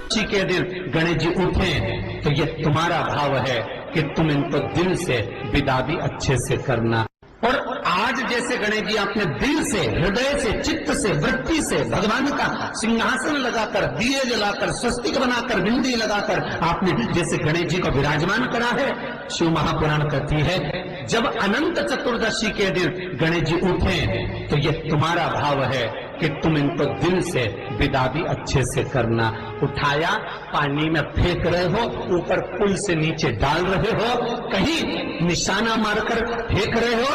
चतुर्दशी के दिन गणेश जी उठे तो ये तुम्हारा भाव है कि तुम इनको दिल से विदा भी अच्छे से करना। और आज जैसे गणेश जी आपने दिल से, हृदय से, चित्त से, वृत्ति से भगवान का सिंहासन लगाकर, दिए जलाकर, स्वस्तिक बनाकर, बिंदी लगाकर आपने जैसे गणेश जी को विराजमान करा है, शिव महापुराण कहती है जब अनंत चतुर्दशी के दिन गणेश जी उठे तो ये तुम्हारा भाव है कि तुम इनको दिल से विदा भी अच्छे से करना। उठाया, पानी में फेंक रहे हो, ऊपर पुल से नीचे डाल रहे हो, कहीं निशाना मारकर फेंक रहे हो,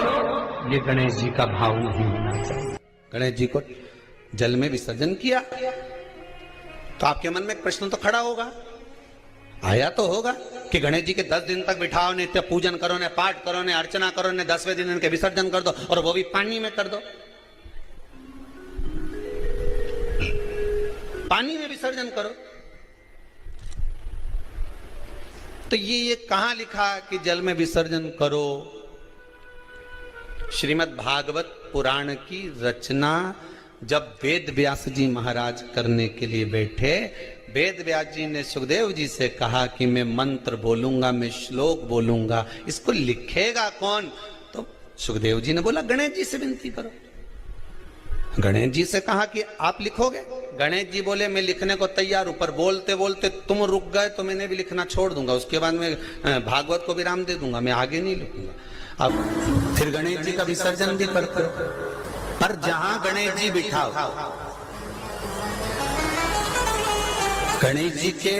ये गणेश जी का भाव नहीं होना चाहिए। गणेश जी को जल में विसर्जन किया तो आपके मन में एक प्रश्न तो खड़ा होगा, आया तो होगा कि गणेश जी के 10 दिन तक बिठाओ, नित्य पूजन करो, ने पाठ करो, ने अर्चना करो, ने 10वें दिन इनके विसर्जन कर दो और वो भी पानी में कर दो। पानी में विसर्जन करो तो ये कहां लिखा कि जल में विसर्जन करो? श्रीमद् भागवत पुराण की रचना जब वेद व्यास जी महाराज करने के लिए बैठे, वेद व्यास जी ने सुखदेव जी से कहा कि मैं मंत्र बोलूंगा, मैं श्लोक बोलूंगा, इसको लिखेगा कौन? तो सुखदेव जी ने बोला गणेश जी से विनती करो। गणेश जी से कहा कि आप लिखोगे? गणेश जी बोले मैं लिखने को तैयार हूं, पर बोलते बोलते तुम रुक गए तो मैंने भी लिखना छोड़ दूंगा, उसके बाद मैं भागवत को विराम दे दूंगा, मैं आगे नहीं लिखूंगा। अब फिर गणेश जी का विसर्जन भी करते, पर जहां गणेश जी बिठाओ, गणेश जी के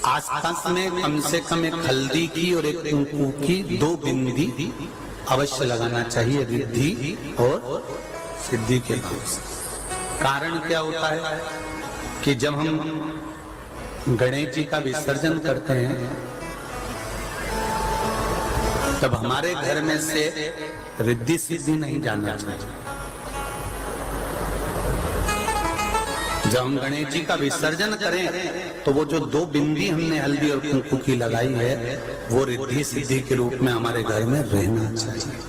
आसपास में कम से कम एक हल्दी की और एक कुंकू की 2 बिंदी अवश्य लगाना चाहिए, रिद्धि और सिद्धि के भाव से। कारण क्या होता है कि जब हम गणेश जी का विसर्जन करते हैं तब हमारे घर में से रिद्धि सिद्धि नहीं जाना चाहिए। जब हम गणेश जी का विसर्जन करें तो वो जो 2 बिंदी हमने हल्दी और कुंकू की लगाई है वो रिद्धि सिद्धि के रूप में हमारे घर में रहना चाहिए।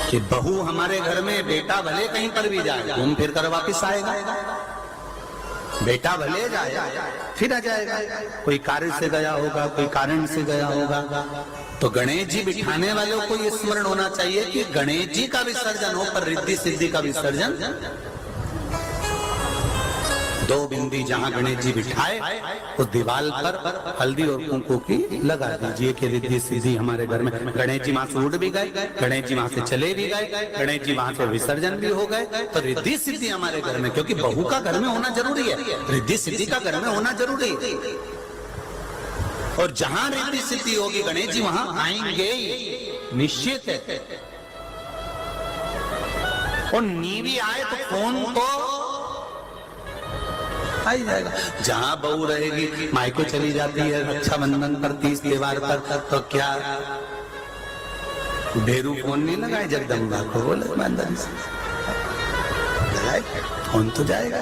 कि बहू हमारे घर में, बेटा भले कहीं पर भी जाए घूम फिर कर वापिस आएगा, बेटा भले जाए फिर आ जाएगा, कोई कार्य से गया होगा, कोई कारण से गया होगा। तो गणेश जी बिठाने वालों को ये स्मरण होना चाहिए कि गणेश जी का विसर्जन हो पर रिद्धि सिद्धि का विसर्जन। 2 बिंदी जहां गणेश जी बिठाए तो दीवाल पर हल्दी और कुंकू की लगा दीजिए कि रिद्धि सिद्धि हमारे घर में। गणेश जी वहां से उड़ भी गए, गणेश जी वहां से चले भी गए, गणेश जी वहां से विसर्जन भी हो गए, तो रिद्धि सिद्धि हमारे घर में, क्योंकि बहू का घर में होना जरूरी है, रिद्धि सिद्धि का घर में होना जरूरी है। और जहां रिद्धि सिद्धि होगी गणेश जी वहां आएंगे निश्चित है। और नीवी आए तो फोन तो आ ही जाएगा। जहां बहू रहेगी, मायके चली जाती है रक्षाबंधन पर, 30 त्योहार पर, तो क्या भेरू फोन नहीं लगाए जगदम्बा को? बोले ईमानदारी से लगाए, फोन तो जाएगा।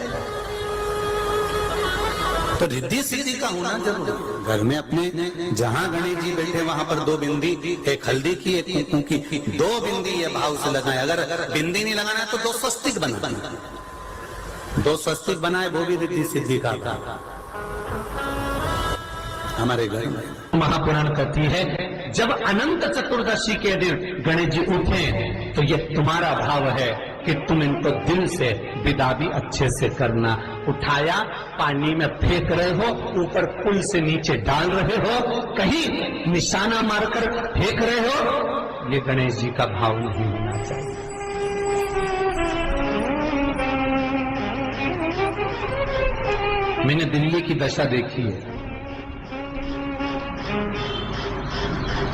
तो रिद्धि सिद्धि का होना जरूरी है। घर में अपने जहां गणेश जी बैठे वहां पर 2 बिंदी, एक हल्दी की एक कुंकू की, 2 बिंदी ये भाव से लगाए। अगर बिंदी नहीं लगाना है तो 2 स्वस्तिक बना, 2 स्वस्तिक बनाए, वो भी रिद्धि सिद्धि का हमारे घर में। महापुराण कहती है जब अनंत चतुर्दशी के दिन गणेश जी उठे तो ये तुम्हारा भाव है कि तुम इनको दिल से विदा भी अच्छे से करना। उठाया, पानी में फेंक रहे हो, ऊपर पुल से नीचे डाल रहे हो, कहीं निशाना मारकर फेंक रहे हो, ये गणेश जी का भाव नहीं होना चाहिए। मैंने दिल्ली की दशा देखी है।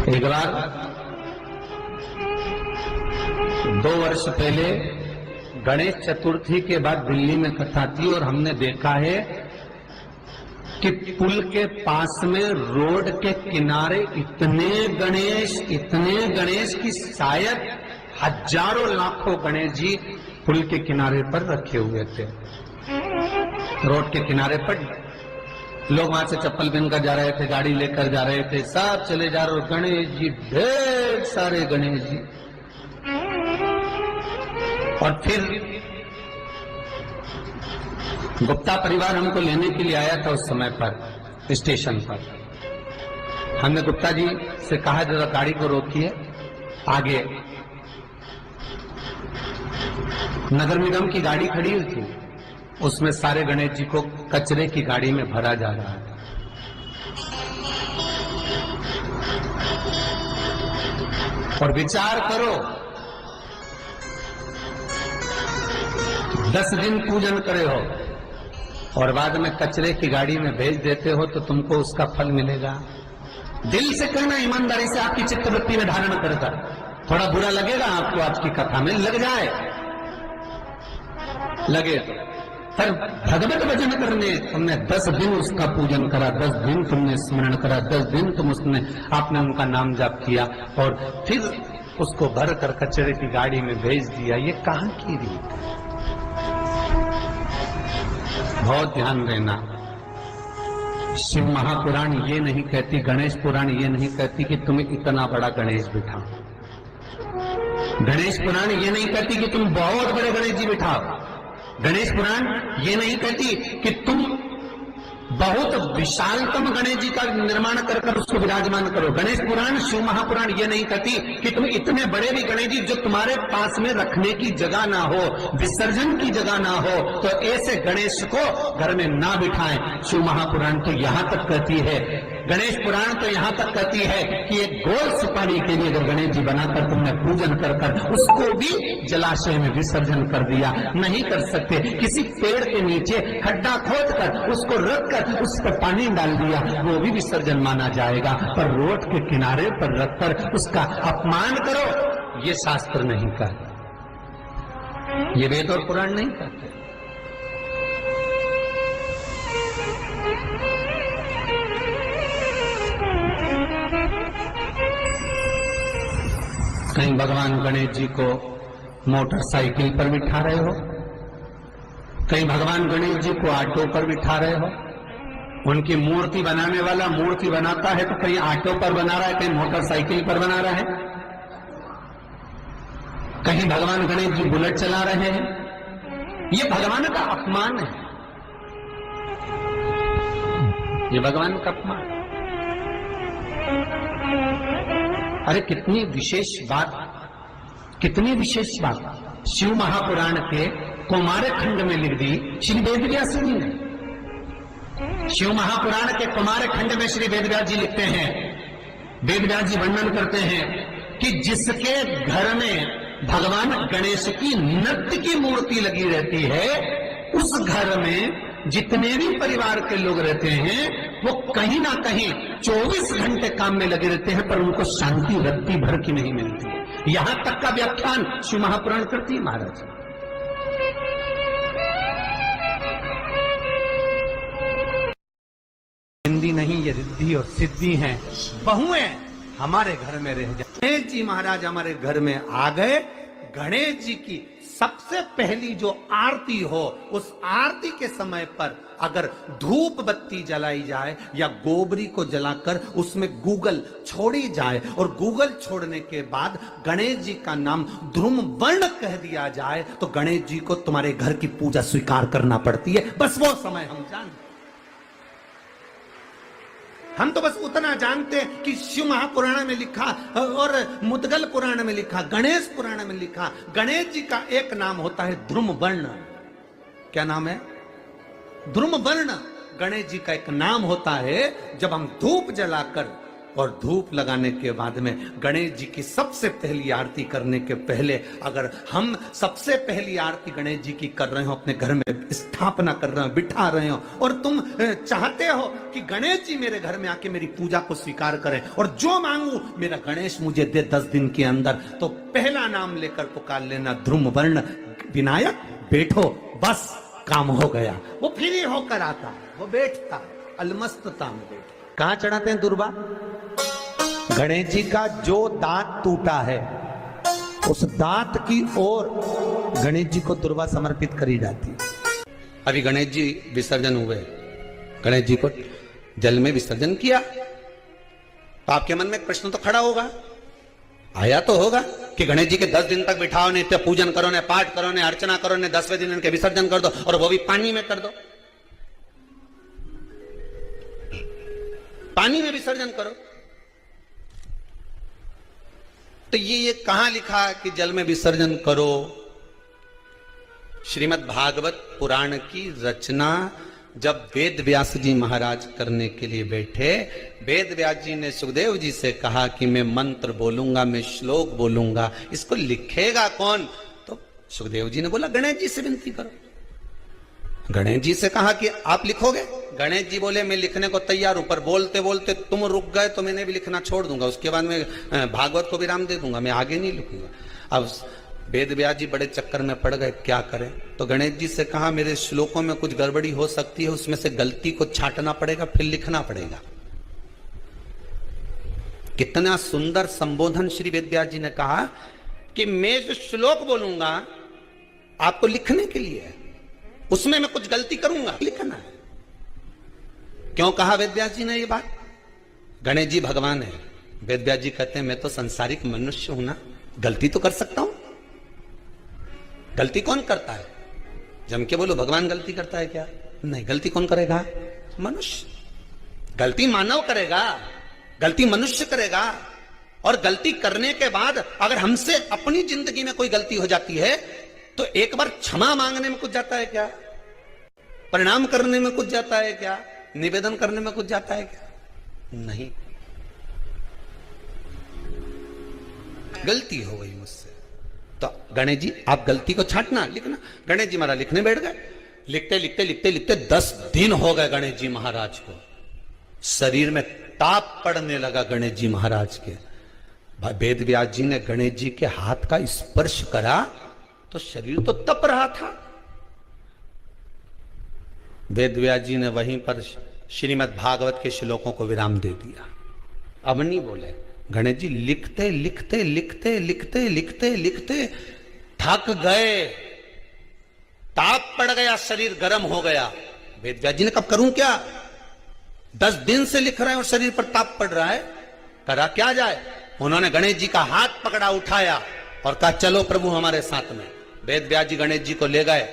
एक बार 2 वर्ष पहले गणेश चतुर्थी के बाद दिल्ली में कथा थी और हमने देखा है कि पुल के पास में रोड के किनारे इतने गणेश की शायद हजारों लाखों गणेश जी पुल के किनारे पर रखे हुए थे। रोड के किनारे पर लोग वहां से चप्पल पहनकर जा रहे थे, गाड़ी लेकर जा रहे थे, सब चले जा रहे, गणेश जी, ढेर सारे गणेश जी। और फिर गुप्ता परिवार हमको लेने के लिए आया था उस समय पर स्टेशन पर। हमने गुप्ता जी से कहा जरा गाड़ी को रोकिए, आगे नगर निगम की गाड़ी खड़ी हुई थी, उसमें सारे गणेश जी को कचरे की गाड़ी में भरा जा रहा था। और विचार करो, 10 दिन पूजन करे हो और बाद में कचरे की गाड़ी में भेज देते हो तो तुमको उसका फल मिलेगा। दिल से करना, ईमानदारी से आपकी चित्तवृत्ति में धारण करता। थोड़ा बुरा लगेगा आपको, आपकी कथा में लग जाए, लगे तो पर भगवत भजन करने तुमने 10 दिन उसका पूजन करा, 10 दिन तुमने स्मरण करा, 10 दिन तुम आपने उनका नाम जाप किया और फिर उसको भर कर कचरे की गाड़ी में भेज दिया। ये कहां की रीत है? बहुत ध्यान देना। शिव महापुराण ये नहीं कहती, गणेश पुराण ये नहीं कहती कि तुम इतना बड़ा गणेश बिठाओ। गणेश पुराण ये नहीं कहती कि तुम बहुत बड़े गणेश जी बिठाओ। गणेश पुराण ये नहीं कहती कि तुम बहुत विशालतम गणेश जी का निर्माण कर कर उसको विराजमान करो। गणेश पुराण, शिव महापुराण ये नहीं कहती कि तुम इतने बड़े भी गणेश जी जो तुम्हारे पास में रखने की जगह ना हो, विसर्जन की जगह ना हो, तो ऐसे गणेश को घर में ना बिठाएं। शिव महापुराण तो यहां तक कहती है, गणेश पुराण तो यहां तक कहती है कि एक गोल सुपारी के लिए अगर गणेश जी बनाकर तुमने पूजन कर कर उसको भी जलाशय में विसर्जन कर दिया, नहीं कर सकते। किसी पेड़ के नीचे खड्डा खोद कर उसको रख कर उस पर पानी डाल दिया, वो भी विसर्जन माना जाएगा। पर रोड के किनारे पर रखकर उसका अपमान करो, ये शास्त्र नहीं कहते, ये वेद और पुराण नहीं कहते। कहीं भगवान गणेश जी को मोटरसाइकिल पर बिठा रहे हो, कहीं भगवान गणेश जी को ऑटो पर बिठा रहे हो। उनकी मूर्ति बनाने वाला मूर्ति बनाता है तो कहीं ऑटो पर बना रहा है, कहीं मोटरसाइकिल पर बना रहा है, कहीं भगवान गणेश जी बुलेट चला रहे हैं। ये भगवान का अपमान है, ये भगवान का अपमान। अरे कितनी विशेष बात, कितनी विशेष बात शिव महापुराण के कुमार खंड में लिख दी श्री वेदव्यास जी ने। शिव महापुराण के कुमार खंड में श्री वेदव्यास जी लिखते हैं, वेदव्यास जी वर्णन करते हैं कि जिसके घर में भगवान गणेश की नृत्य की मूर्ति लगी रहती है, उस घर में जितने भी परिवार के लोग रहते हैं वो कहीं ना कहीं 24 घंटे काम में लगे रहते हैं, पर उनको शांति रत्ती भर की नहीं मिलती है। यहां तक का व्याख्यान शिव महापुराण करती है महाराज। हिंदी नहीं, ये रिद्धि और सिद्धि हैं, बहुएं हमारे घर में रह जाए। गणेश जी महाराज हमारे घर में आ गए। गणेश जी की सबसे पहली जो आरती हो, उस आरती के समय पर अगर धूप बत्ती जलाई जाए या गोबरी को जलाकर उसमें गूगल छोड़ी जाए और गूगल छोड़ने के बाद गणेश जी का नाम ध्रुम वर्ण कह दिया जाए, तो गणेश जी को तुम्हारे घर की पूजा स्वीकार करना पड़ती है। बस वो समय हम जानते, हम तो बस उतना जानते हैं कि शिव महापुराण में लिखा और मुद्गल पुराण में लिखा, गणेश पुराण में लिखा, गणेश जी का एक नाम होता है ध्रुम वर्ण। क्या नाम है? ध्रुम वर्ण गणेश जी का एक नाम होता है। जब हम धूप जलाकर और धूप लगाने के बाद में गणेश जी की सबसे पहली आरती करने के पहले अगर हम सबसे पहली आरती गणेश जी की कर रहे हो, अपने घर में स्थापना कर रहे हो, बिठा रहे हो, और तुम चाहते हो कि गणेश जी मेरे घर में आके मेरी पूजा को स्वीकार करें और जो मांगू मेरा गणेश मुझे दे 10 दिन के अंदर, तो पहला नाम लेकर पुकार लेना ध्रुम वर्ण विनायक, बैठो, बस काम हो गया। वो फ्री होकर आता, वो बैठता अलमस्तता में बैठ। कहां चढ़ाते हैं दुर्बा? गणेश जी का जो दांत टूटा है उस दांत की ओर गणेश जी को दुर्बा समर्पित करी जाती है। अभी गणेश जी विसर्जन हुए, गणेश जी को जल में विसर्जन किया, तो आपके मन में एक प्रश्न तो खड़ा होगा, आया तो होगा कि गणेश जी के 10 दिन तक बिठाओ, नित्य पूजन करो, ने पाठ करो, ने अर्चना करो, ने 10वें दिन इनके विसर्जन कर दो और वो भी पानी में कर दो। पानी में विसर्जन करो। तो ये कहां लिखा है कि जल में विसर्जन करो? श्रीमद् भागवत पुराण की रचना जब वेद व्यास जी महाराज करने के लिए बैठे, वेद व्यास जी ने सुखदेव जी से कहा कि मैं मंत्र बोलूंगा, मैं श्लोक बोलूंगा, इसको लिखेगा कौन? तो सुखदेव जी ने बोला गणेश जी से विनती करो। गणेश जी से कहा कि आप लिखोगे? गणेश जी बोले मैं लिखने को तैयार हूं, पर बोलते बोलते तुम रुक गए तो मैंने भी लिखना छोड़ दूंगा, उसके बाद मैं भागवत को विराम दे दूंगा, मैं आगे नहीं लिखूंगा। अब वेद व्यास जी बड़े चक्कर में पड़ गए, क्या करें? तो गणेश जी से कहा मेरे श्लोकों में कुछ गड़बड़ी हो सकती है, उसमें से गलती को छांटना पड़ेगा, फिर लिखना पड़ेगा। कितना सुंदर संबोधन श्री वेद व्यास जी ने कहा कि मैं जो श्लोक बोलूंगा आपको लिखने के लिए है, उसमें मैं कुछ गलती करूंगा, लिखना है। क्यों कहा वेद व्यास जी ने ये बात? गणेश जी भगवान है, वेद व्यास जी कहते हैं मैं तो संसारिक मनुष्य हूं ना, गलती तो कर सकता हूं। गलती कौन करता है? जम के बोलो भगवान गलती करता है क्या? नहीं, गलती कौन करेगा? मनुष्य। गलती मानव करेगा, गलती मनुष्य करेगा। और गलती करने के बाद अगर हमसे अपनी जिंदगी में कोई गलती हो जाती है तो एक बार क्षमा मांगने में कुछ जाता है क्या? प्रणाम करने में कुछ जाता है क्या? निवेदन करने में कुछ जाता है क्या? नहीं। गलती हो गई मुझसे, तो गणेश जी आप गलती को छांटना, लिखना। गणेश जी महाराज लिखने बैठ गए। लिखते लिखते लिखते लिखते 10 दिन हो गए गणेश जी महाराज को। शरीर में ताप पड़ने लगा गणेश जी महाराज के। वेद व्यास जी ने गणेश जी के हाथ का स्पर्श करा तो शरीर तो तप रहा था। वेद व्यास जी ने वहीं पर श्रीमद् भागवत के श्लोकों को विराम दे दिया। अब नहीं बोले। गणेश जी लिखते लिखते लिखते लिखते लिखते लिखते थक गए, ताप पड़ गया, शरीर गर्म हो गया। वेद व्यास जी ने कब करूं क्या? 10 दिन से लिख रहे हैं और शरीर पर ताप पड़ रहा है, करा क्या जाए? उन्होंने गणेश जी का हाथ पकड़ा, उठाया और कहा चलो प्रभु हमारे साथ में। वेद व्यास जी गणेश जी को ले गए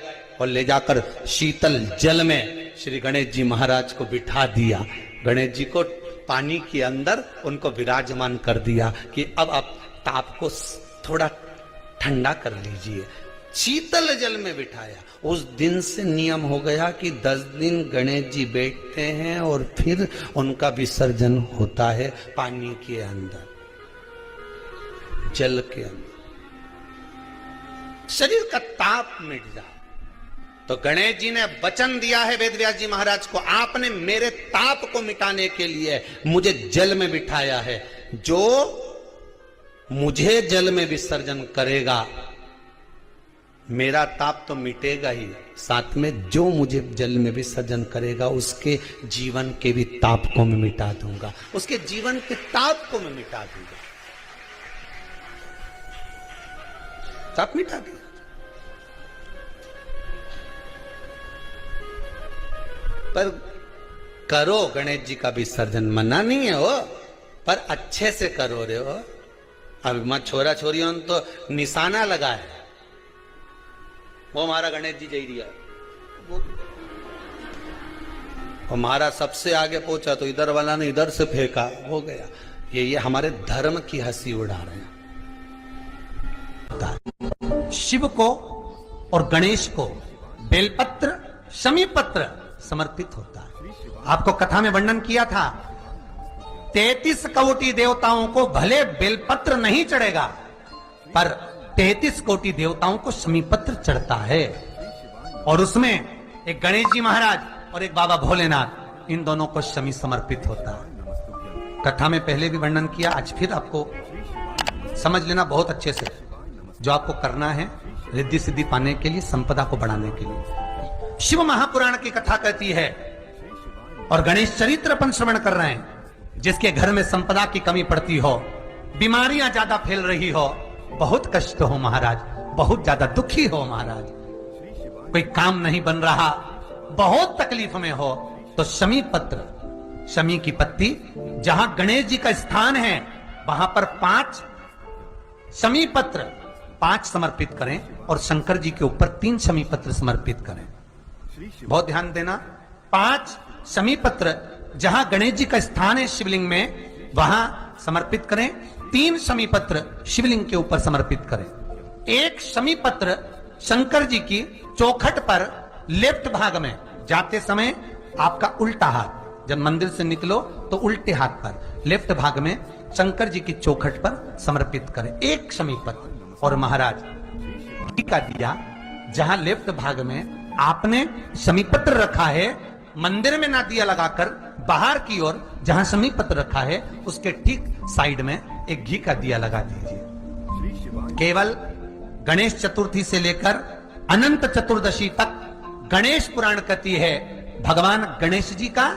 और ले जाकर शीतल जल में श्री गणेश जी महाराज को बिठा दिया। गणेश जी को पानी के अंदर उनको विराजमान कर दिया कि अब आप ताप को थोड़ा ठंडा कर लीजिए। शीतल जल में बिठाया। उस दिन से नियम हो गया कि 10 दिन गणेश जी बैठते हैं और फिर उनका विसर्जन होता है पानी के अंदर, जल के अंदर। शरीर का ताप मिट जाए। तो गणेश जी ने वचन दिया है वेद व्यास जी महाराज को, आपने मेरे ताप को मिटाने के लिए मुझे जल में बिठाया है। जो मुझे जल में विसर्जन करेगा मेरा ताप तो मिटेगा ही, साथ में जो मुझे जल में विसर्जन करेगा उसके जीवन के भी ताप को मैं मिटा दूंगा, उसके जीवन के ताप को मैं मिटा दूंगा। ताप मिटा दिया। पर करो गणेश जी का विसर्जन, मना नहीं है वो, पर अच्छे से करो रे हो। अब मैं छोरा छोरियों तो निशाना लगा है, वो हमारा गणेश जी जई दिया, वो हमारा सबसे आगे पहुंचा तो इधर वाला ने इधर से फेंका, हो गया। ये हमारे धर्म की हंसी उड़ा रहे हैं। शिव को और गणेश को बेलपत्र शमीपत्र समर्पित होता है। आपको कथा में वर्णन किया था 33 कोटि देवताओं को भले बेलपत्र नहीं चढ़ेगा, पर 33 कोटि देवताओं को शमीपत्र चढ़ता है। और उसमें एक गणेश जी महाराज और एक बाबा भोलेनाथ, इन दोनों को शमी समर्पित होता है। कथा में पहले भी वर्णन किया, आज फिर आपको समझ लेना बहुत अच्छे से। जो आपको करना है रिद्धि सिद्धि पाने के लिए, संपदा को बढ़ाने के लिए। शिव महापुराण की कथा कहती है और गणेश चरित्र अपन श्रवण कर रहे हैं, जिसके घर में संपदा की कमी पड़ती हो, बीमारियां ज्यादा फैल रही हो, बहुत कष्ट हो महाराज, बहुत ज्यादा दुखी हो महाराज, कोई काम नहीं बन रहा, बहुत तकलीफ में हो, तो शमी पत्र, शमी की पत्ती, जहां गणेश जी का स्थान है वहां पर 5 शमी पत्र 5 समर्पित करें और शंकर जी के ऊपर 3 शमी पत्र समर्पित करें। बहुत ध्यान देना, 5 शमी पत्र जहां गणेश जी का स्थान है शिवलिंग में, वहां समर्पित करें। 3 शमी पत्र शिवलिंग के ऊपर समर्पित करें। एक शमी पत्र शंकर जी की चौखट पर लेफ्ट भाग में, जाते समय आपका उल्टा हाथ, जब मंदिर से निकलो तो उल्टे हाथ पर लेफ्ट भाग में शंकर जी की चौखट पर समर्पित करें एक शमी पत्र। और महाराज का दिया जहां लेफ्ट भाग में आपने शमी पत्र रखा है, मंदिर में ना दिया लगाकर बाहर की ओर जहां शमी पत्र रखा है उसके ठीक साइड में एक घी का दिया लगा दीजिए। केवल गणेश चतुर्थी से लेकर अनंत चतुर्दशी तक गणेश पुराण कथी है, भगवान गणेश जी का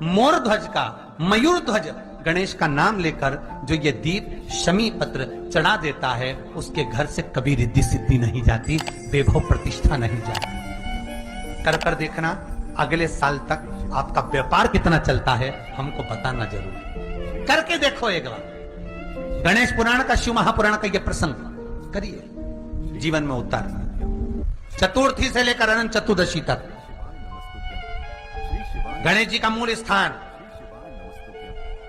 मोर ध्वज का, मयूर ध्वज गणेश का नाम लेकर जो ये दीप शमी पत्र चढ़ा देता है, उसके घर से कभी रिद्धि सिद्धि नहीं जाती, वैभव प्रतिष्ठा नहीं जाती। कर कर देखना अगले साल तक आपका व्यापार कितना चलता है, हमको बताना जरूर। करके देखो एक बार। गणेश पुराण का, शिव महापुराण का यह प्रसंग करिए, जीवन में उतारना। चतुर्थी से लेकर अनंत चतुर्दशी तक गणेश जी का मूल स्थान।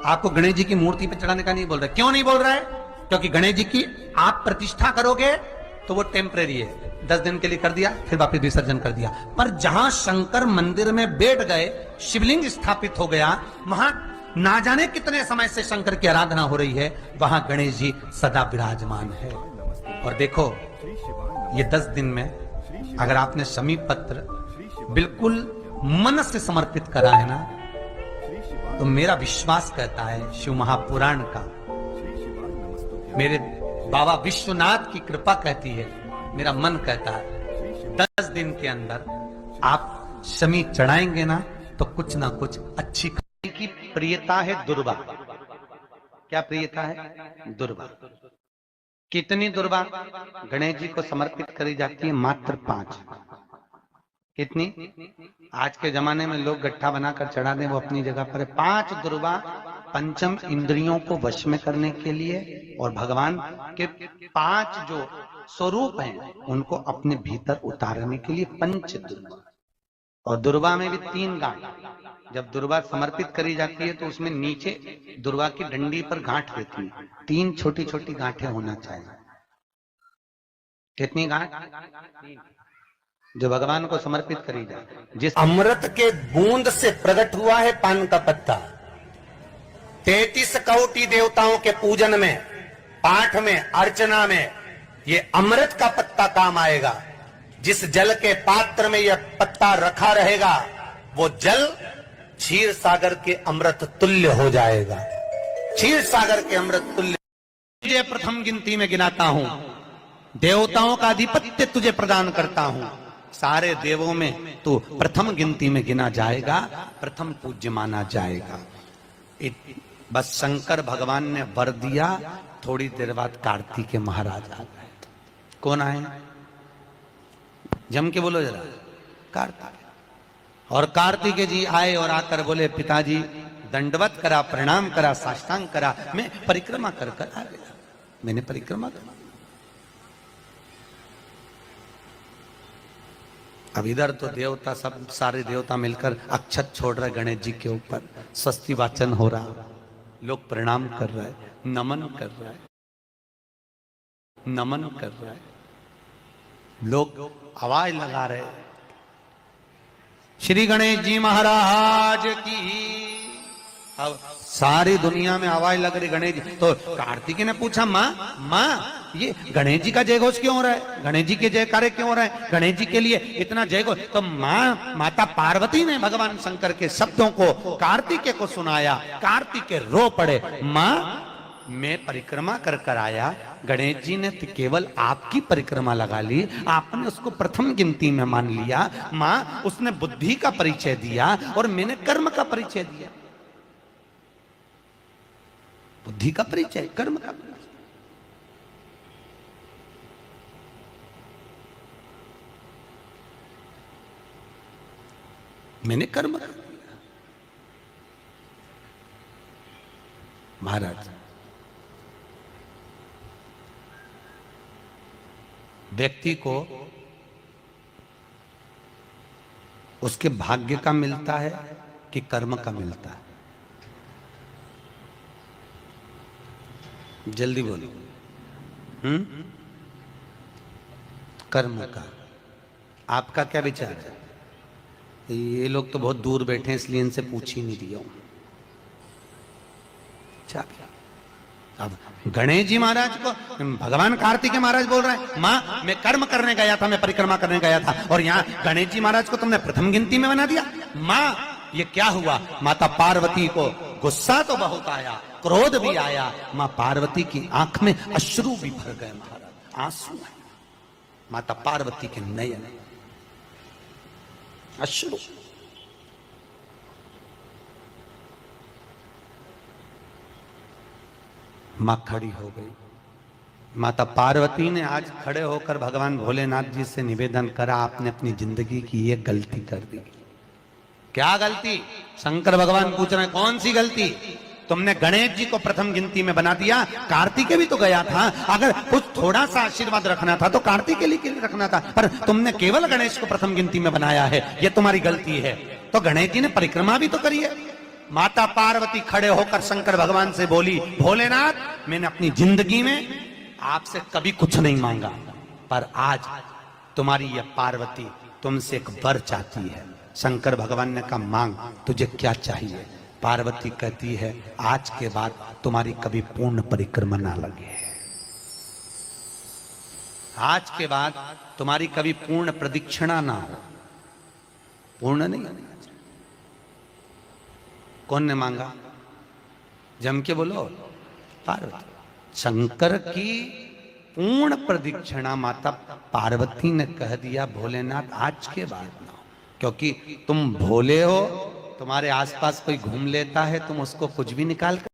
आपको गणेश जी की मूर्ति पे चढ़ाने का नहीं बोल रहा। क्यों नहीं बोल रहा है? क्योंकि गणेश जी की आप प्रतिष्ठा करोगे तो वो टेम्परेरी है, 10 दिन के लिए कर दिया, फिर वापस विसर्जन कर दिया। पर जहां शंकर मंदिर में बैठ गए, शिवलिंग स्थापित हो गया, वहां ना जाने कितने समय से शंकर की आराधना हो रही है, वहां गणेश जी सदा विराजमान है। और देखो ये 10 दिन में अगर आपने शमी पत्र बिल्कुल मन से समर्पित करा है ना, तो मेरा विश्वास कहता है, शिव महापुराण का, मेरे बाबा विश्वनाथ की कृपा कहती है, मेरा मन कहता है 10 दिन के अंदर आप शमी चढ़ाएंगे ना तो कुछ ना कुछ अच्छी की प्रियता है दुर्वा। क्या प्रियता है? दुर्वा। कितनी दुर्वा गणेश जी को समर्पित करी जाती है? मात्र 5। कितनी? आज के जमाने में लोग गट्ठा बनाकर चढ़ा दें, वो अपनी जगह पर है। 5 दुर्वा पंचम इंद्रियों को वश में करने के लिए, और भगवान के 5 जो स्वरूप हैं उनको अपने भीतर उतारने के लिए 5 दुर्वा। और दुर्वा में भी 3 गांठ। जब दुर्वा समर्पित करी जाती है तो उसमें नीचे दुर्वा की डंडी पर गांठ रहती है, 3 छोटी छोटी गांठें होना चाहिए। कितनी गांठ? जो भगवान को समर्पित करी जाए। जिस अमृत के बूंद से प्रकट हुआ है पान का पत्ता, 33 कोटि देवताओं के पूजन में, पाठ में, अर्चना में ये अमृत का पत्ता काम आएगा। जिस जल के पात्र में यह पत्ता रखा रहेगा, वो जल क्षीर सागर के अमृत तुल्य हो जाएगा। क्षीर सागर के अमृत तुल्य। तुझे प्रथम गिनती में गिनाता हूं, देवताओं का आधिपत्य तुझे प्रदान करता हूं, सारे देवों में तू प्रथम गिनती में गिना जाएगा, प्रथम पूज्य माना जाएगा। बस शंकर भगवान ने वर दिया, थोड़ी देर बाद कार्तिकेय महाराज आ गए। कौन आए? जम के बोलो जरा। कार्तिकेय। और कार्तिकेय जी आए और आकर बोले, पिताजी दंडवत करा, प्रणाम करा, साष्टांग करा, मैं परिक्रमा कर कर आ गया। मैंने परिक्रमा करा। अब इधर तो देवता सब, सारे देवता मिलकर अक्षत छोड़ रहे गणेश जी के ऊपर, स्वस्ति वाचन हो रहा, लोग प्रणाम कर रहे, नमन कर रहे, नमन कर रहे, लोग आवाज लगा रहे, श्री गणेश जी महाराज की। अब सारी दुनिया में आवाज लग रही गणेश जी। तो कार्तिकेय ने पूछा, माँ ये गणेश जी का जय घोष क्यों हो रहा है? गणेश जी के जयकारे क्यों हो रहे हैं? गणेश जी के लिए इतना जय घोष? तो माता पार्वती ने भगवान शंकर के शब्दों को कार्तिकेय को सुनाया। कार्तिकेय रो पड़े, माँ मैं परिक्रमा कर कर आया, गणेश जी ने तो केवल आपकी परिक्रमा लगा ली, आपने उसको प्रथम गिनती में मान लिया। माँ उसने बुद्धि का परिचय दिया और मैंने कर्म का परिचय दिया। बुद्धि का परिचय, कर्म का परिचय। मैंने कर्म कर दिया। महाराज व्यक्ति को उसके भाग्य का मिलता है कि कर्म का मिलता है? जल्दी बोलो। कर्म का आपका क्या विचार है? ये लोग तो बहुत दूर बैठे हैं इसलिए इनसे पूछ ही नहीं दिया हूं। अच्छा, अब गणेश जी महाराज को भगवान कार्तिकेय महाराज बोल रहे हैं, माँ मैं कर्म करने गया था, मैं परिक्रमा करने गया था, और यहाँ गणेश जी महाराज को तुमने प्रथम गिनती में बना दिया। माँ ये क्या हुआ? माता पार्वती को गुस्सा तो बहुत आया, क्रोध भी आया, माँ पार्वती की आंख में अश्रु भी भर गए महाराज, आंसू है माता पार्वती के नयन अश्रु। मां खड़ी हो गई। माता पार्वती ने आज खड़े होकर भगवान भोलेनाथ जी से निवेदन करा, आपने अपनी जिंदगी की ये गलती कर दी। क्या गलती? शंकर भगवान पूछ रहे हैं कौन सी गलती? तुमने गणेश जी को प्रथम गिनती में बना दिया, कार्तिकेय भी तो गया था, अगर कुछ थोड़ा सा आशीर्वाद रखना था तो कार्तिकेय के लिए रखना था, पर तुमने केवल गणेश को प्रथम गिनती में बनाया है, ये तुम्हारी गलती है। तो गणेश जी ने परिक्रमा भी तो करी है। माता पार्वती खड़े होकर शंकर भगवान से बोली, भोलेनाथ मैंने अपनी जिंदगी में आपसे कभी कुछ नहीं मांगा, पर आज तुम्हारी यह पार्वती तुमसे एक वर चाहती है। शंकर भगवान ने कहा मांग, तुझे क्या चाहिए? पार्वती कहती है आज के बाद तुम्हारी कभी पूर्ण परिक्रमा ना लगे, आज के बाद तुम्हारी कभी पूर्ण प्रदक्षिणा ना हो, पूर्ण नहीं होनी। कौन ने मांगा? जम के बोलो, पार्वती। शंकर की पूर्ण प्रदक्षिणा माता पार्वती ने कह दिया भोलेनाथ आज के बाद ना हो, क्योंकि तुम भोले हो, तुम्हारे आसपास कोई घूम लेता है, तुम उसको कुछ भी निकाल कर